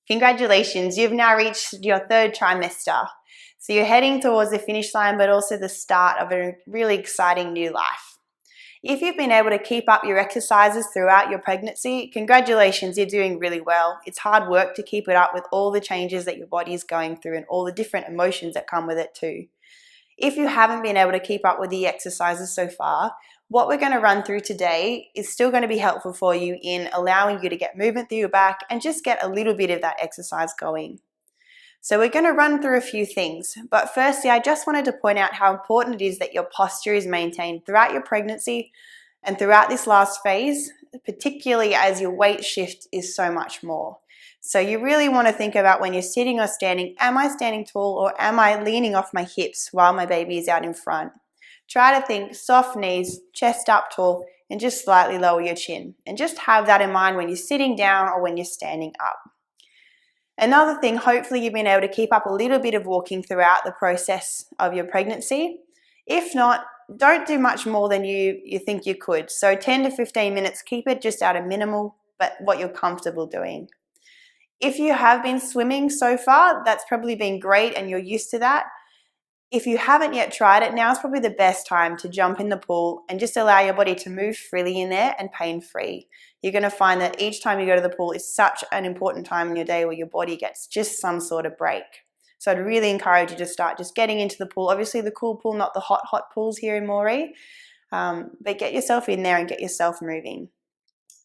Congratulations, you've now reached your third trimester. So you're heading towards the finish line, but also the start of a really exciting new life. If you've been able to keep up your exercises throughout your pregnancy, congratulations, you're doing really well. It's hard work to keep it up with all the changes that your body is going through and all the different emotions that come with it too. If you haven't been able to keep up with the exercises so far, what we're going to run through today is still going to be helpful for you in allowing you to get movement through your back and just get a little bit of that exercise going. So we're going to run through a few things, but firstly, I just wanted to point out how important it is that your posture is maintained throughout your pregnancy and throughout this last phase, particularly as your weight shift is so much more. So you really want to think about when you're sitting or standing, am I standing tall or am I leaning off my hips while my baby is out in front? Try to think soft knees, chest up tall, and just slightly lower your chin. And just have that in mind when you're sitting down or when you're standing up. Another thing, hopefully you've been able to keep up a little bit of walking throughout the process of your pregnancy. If not, don't do much more than you think you could. So 10 to 15 minutes, keep it just at a minimal, but what you're comfortable doing. If you have been swimming so far, that's probably been great and you're used to that. If you haven't yet tried it, now is probably the best time to jump in the pool and just allow your body to move freely in there and pain-free. You're going to find that each time you go to the pool is such an important time in your day where your body gets just some sort of break. So I'd really encourage you to start just getting into the pool. Obviously the cool pool, not the hot pools here in Moree, but get yourself in there and get yourself moving.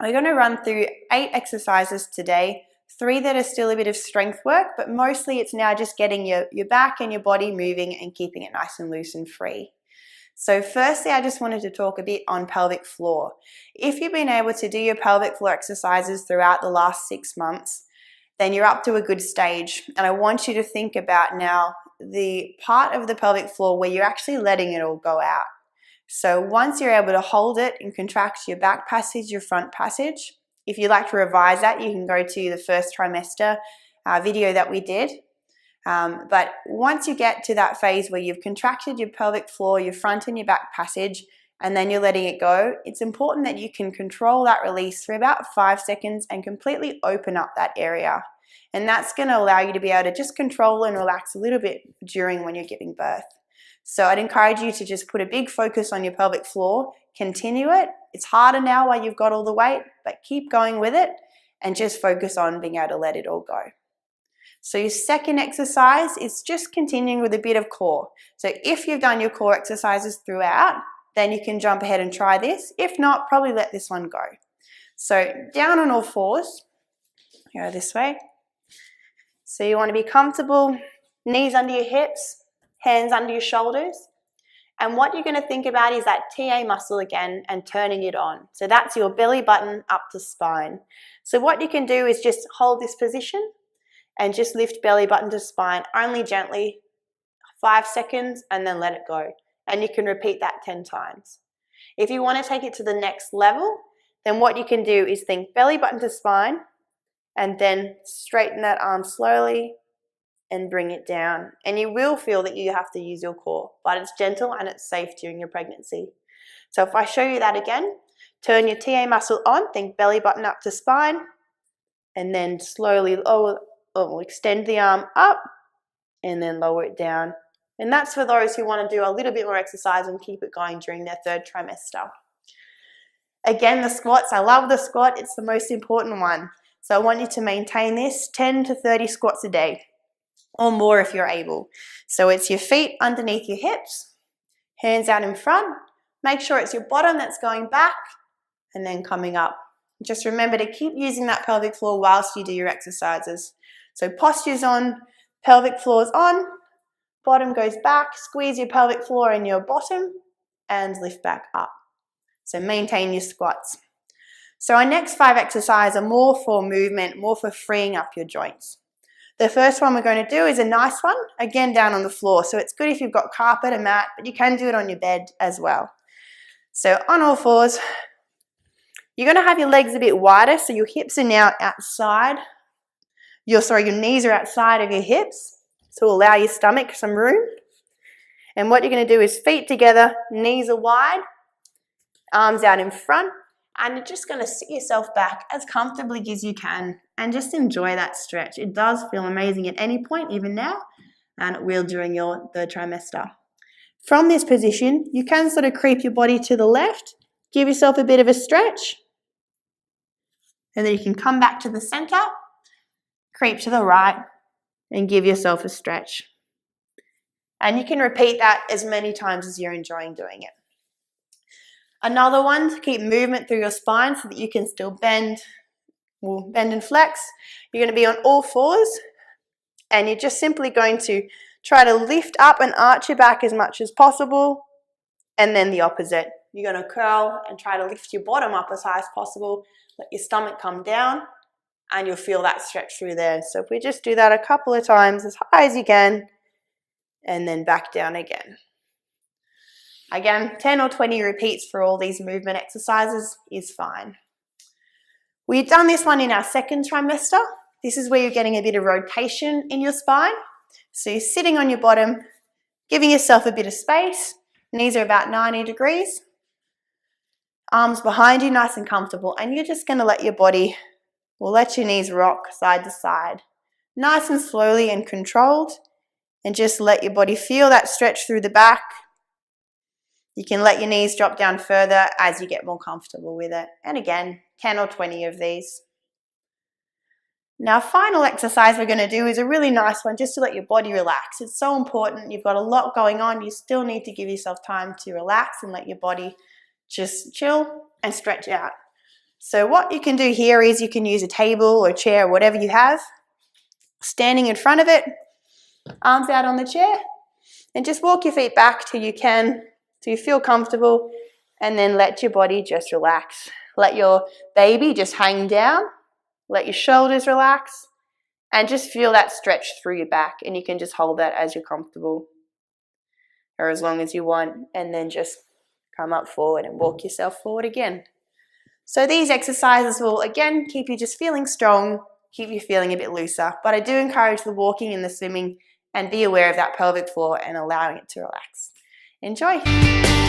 We're going to run through 8 exercises today. 3 that are still a bit of strength work, but mostly it's now just getting your back and your body moving and keeping it nice and loose and free. So firstly, I just wanted to talk a bit on pelvic floor. If you've been able to do your pelvic floor exercises throughout the last 6 months, then you're up to a good stage. And I want you to think about now the part of the pelvic floor where you're actually letting it all go out. So once you're able to hold it and contract your back passage, your front passage, if you'd like to revise that, you can go to the first trimester video that we did. But once you get to that phase where you've contracted your pelvic floor, your front and your back passage, and then you're letting it go, it's important that you can control that release for about 5 seconds and completely open up that area. And that's going to allow you to be able to just control and relax a little bit during when you're giving birth. So I'd encourage you to just put a big focus on your pelvic floor, continue it. It's harder now while you've got all the weight, but keep going with it and just focus on being able to let it all go. So your second exercise is just continuing with a bit of core. So if you've done your core exercises throughout, then you can jump ahead and try this. If not, probably let this one go. So down on all fours, go this way. So you want to be comfortable, knees under your hips, hands under your shoulders. And what you're going to think about is that TA muscle again and turning it on. So that's your belly button up to spine. So what you can do is just hold this position and just lift belly button to spine only gently, 5 seconds, and then let it go. And you can repeat that 10 times. If you want to take it to the next level, then what you can do is think belly button to spine and then straighten that arm slowly and bring it down. And you will feel that you have to use your core, but it's gentle and it's safe during your pregnancy. So if I show you that again, turn your TA muscle on, think belly button up to spine, and then slowly extend the arm up and then lower it down. And that's for those who want to do a little bit more exercise and keep it going during their third trimester. Again, the squats, I love the squat, it's the most important one. So I want you to maintain this 10 to 30 squats a day. Or more if you're able. So it's your feet underneath your hips, hands out in front. Make sure it's your bottom that's going back and then coming up. Just remember to keep using that pelvic floor whilst you do your exercises. So posture's on, pelvic floor's on, bottom goes back, squeeze your pelvic floor in your bottom and lift back up. So maintain your squats. So our next 5 exercises are more for movement, more for freeing up your joints. The first one we're going to do is a nice one, again down on the floor. So it's good if you've got carpet, a mat, but you can do it on your bed as well. So on all fours, you're going to have your legs a bit wider, so your hips are now outside. Your knees are outside of your hips, so allow your stomach some room. And what you're going to do is feet together, knees are wide, arms out in front, And you're just going to sit yourself back as comfortably as you can and just enjoy that stretch. It does feel amazing at any point, even now, and it will during your third trimester. From this position, you can sort of creep your body to the left, give yourself a bit of a stretch, and then you can come back to the center, creep to the right, and give yourself a stretch. And you can repeat that as many times as you're enjoying doing it. Another one to keep movement through your spine so that you can still bend and flex. You're going to be on all fours, and you're just simply going to try to lift up and arch your back as much as possible, and then the opposite. You're going to curl and try to lift your bottom up as high as possible, let your stomach come down, and you'll feel that stretch through there. So if we just do that a couple of times as high as you can, and then back down again. Again, 10 or 20 repeats for all these movement exercises is fine. We've done this one in our second trimester. This is where you're getting a bit of rotation in your spine. So you're sitting on your bottom, giving yourself a bit of space. Knees are about 90 degrees. Arms behind you, nice and comfortable. And you're just going to let your body, let your knees rock side to side. Nice and slowly and controlled. And just let your body feel that stretch through the back. You can let your knees drop down further as you get more comfortable with it. And again, 10 or 20 of these. Now, final exercise we're going to do is a really nice one just to let your body relax. It's so important. You've got a lot going on. You still need to give yourself time to relax and let your body just chill and stretch out. So what you can do here is you can use a table or chair, whatever you have, standing in front of it, arms out on the chair, and just walk your feet back till you feel comfortable, and then let your body just relax. Let your baby just hang down, let your shoulders relax, and just feel that stretch through your back, and you can just hold that as you're comfortable or as long as you want, and then just come up forward and walk yourself forward again. So these exercises will again keep you just feeling strong, keep you feeling a bit looser, but I do encourage the walking and the swimming, and be aware of that pelvic floor and allowing it to relax. Enjoy!